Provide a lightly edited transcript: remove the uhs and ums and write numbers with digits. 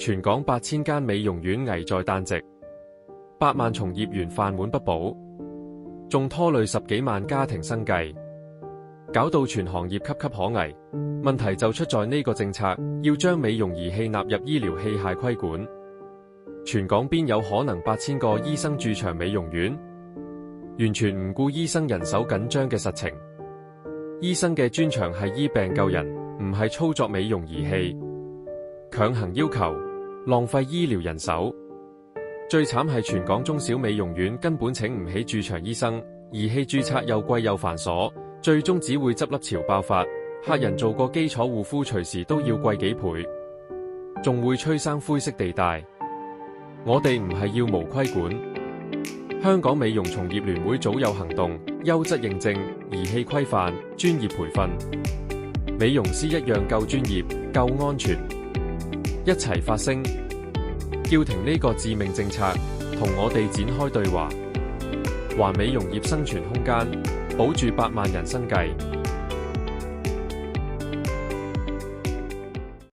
全港8000間美容院危在旦夕，8萬從業員飯碗不保，仲拖累10幾萬家庭生計，搞到全行業岌岌可危。問題就出在呢個政策要將美容儀器納入醫療器械規管。全港邊有可能8000個醫生駐場美容院？完全唔顧醫生人手緊張嘅實情。醫生嘅專長係醫病救人，唔係操作美容儀器。強行要求，浪費醫療人手。最慘係全港中小美容院根本請唔起駐場醫生，儀器註冊又貴又繁瑣，最終只會執笠潮爆發。客人做個基礎護膚隨時都要貴幾倍，仲會催生灰色地帶。我哋唔係要無規管。香港美容從業聯會早有行動，優質認證、儀器規範、專業培訓，美容師一樣夠專業、夠安全，一齊發聲，叫停呢個致命政策，同我哋展開對話，還美容業生存空間，保住8萬人生計。